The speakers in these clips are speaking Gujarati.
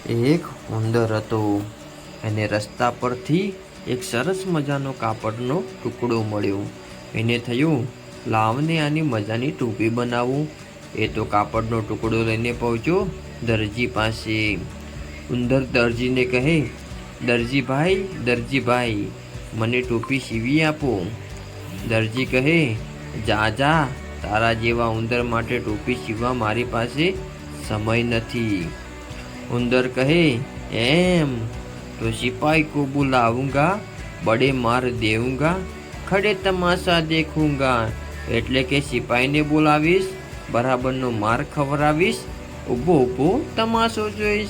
એક ઉંદર હતો. એને રસ્તા પરથી એક સરસ મજાનો કાપડનો ટુકડો મળ્યો. એને થયું, લાવને આની મજાની ટોપી બનાવું. એ તો કાપડનો ટુકડો લઈને પહોંચ્યો દરજી પાસે. ઉંદર દરજીને કહે, દરજી ભાઈ, મને ટોપી સીવી આપો. દરજી કહે, જા જા, તારા જેવા ઉંદર માટે ટોપી સીવવા મારી પાસે સમય નથી. उंदर कहे, एम तो सिपाही को बुलाऊंगा, बड़े मार देऊंगा, खड़े तमाशा देखूंगा. એટલે કે સિપાહીને બોલાવીશ, બરાબરનો માર ખવડાવીશ, ઊભો ઊભો તમાશો જોઈશ.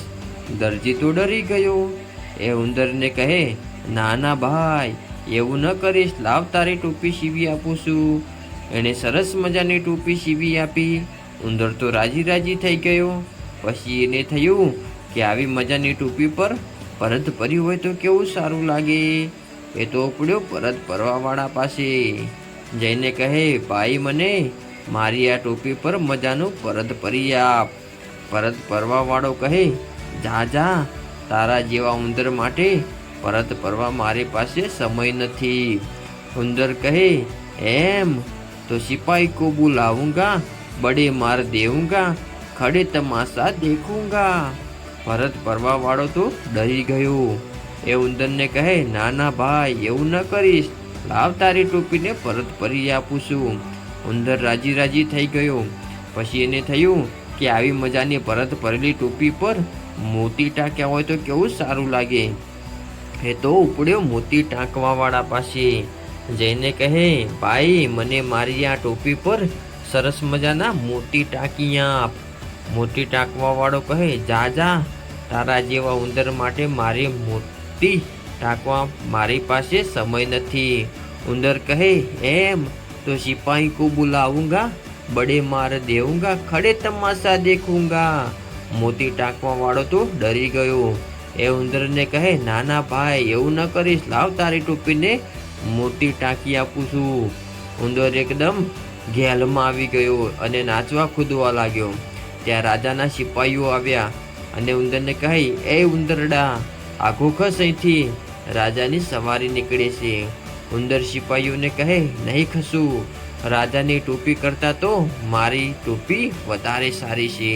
દરજી તો ડરી ગયો. એ ઉંદરને કહે, ના ભાઈ, એવું ન કરીશ, લાવ તારી ટોપી સીવી આપું છું. એણે સરસ મજાની ટોપી સીવી આપી. ઉંદર તો રાજી થઈ ગયો. પછી એને થયું કે આવી મજાની ટોપી પર પરત ભરી હોય તો કેવું સારું લાગે. એ તો ઉપડ્યો પરત ભરવાવાળા પાસે. જઈને કહે, ભાઈ, મને મારી આ ટોપી પર મજાનું પરત ભરી આપ. પરત ભરવાવાળો કહે, જા, તારા જેવા ઉંદર માટે પરત ભરવા મારી પાસે સમય નથી. ઉંદર કહે, એમ તો સિપાही को बुलाऊंगा, बड़े मार देऊंगा, खड़े तमाशा देखूंगा. પરત ભરવા વાળો તો ડરી ગયો. એ ઉંદરને કહે, ના ભાઈ, એવું ન કરીશ, લાવ તારી ટોપીને પરત ભરી આપું છું. ઉંદર રાજી થઈ ગયો. પછી એને થયું કે આવી મજાની પરત ભરેલી ટોપી પર મોતી ટાંક્યા હોય તો કેવું સારું લાગે. એ તો ઉપડ્યો મોતી ટાંકવા વાળા પાસે. જઈને કહે, ભાઈ, મને મારી આ ટોપી પર સરસ મજાના મોતી ટાંકી આપ. મોતી ટાંકવા વાળો કહે, જા, તારા જેવા ઉંદર માટે મારી મોતી ટાંકવા મારી પાસે સમય નથી. ઉંદર કહે, એમ તો સિપાही को बुलाऊंगा, बड़े मार देऊंगा, खड़े तमाशा देखूंगा. મોતી ટાંકવા વાળો તો ડરી ગયો. એ ઉંદરને કહે, ના ભાઈ, એવું ન કરીશ, લાવ તારી ટોપીને મોતી ટાંકી આપું છું. ઉંદર એકદમ ઘેલમાં આવી ગયો અને નાચવા કૂદવા લાગ્યો. ત્યાં રાજાના સિપાહીઓ આવ્યા અને ઉંદરને કહે, એ ઉંદરડા, આઘો ખસ અહીંથી, રાજાની સવારી નીકળે છે. ઉંદર સિપાહીઓને કહે, નહીં ખસું, રાજાની ટોપી કરતાં તો મારી ટોપી વધારે સારી છે.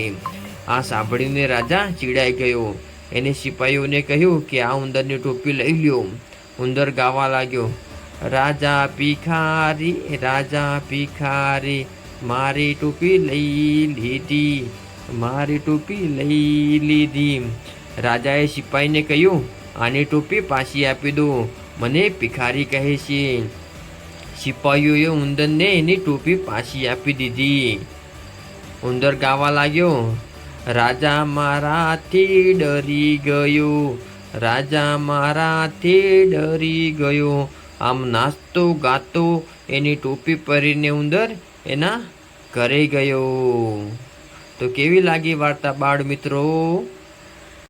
આ સાંભળીને રાજા ચીડાઈ ગયો. એને સિપાહીઓને કહ્યું કે આ ઉંદરની ટોપી લઈ લ્યો. ઉંદર ગાવા લાગ્યો, રાજા ભિખારી, મારી ટોપી લઈ લીધી. રાજાએ સિપાહીને કહ્યું, આની ટોપી પાછી આપી દો, મને ભિખારી કહે છે. સિપાહીઓએ ઉંદરને એની ટોપી પાછી આપી દીધી. ઉંદર ગાવા લાગ્યો, રાજા મારાથી ડરી ગયો. આમ નાચતો ગાતો એની ટોપી પહેરીને ઉંદર એના ઘરે ગયો. તો કેવી લાગી વાર્તા બાળ મિત્રો?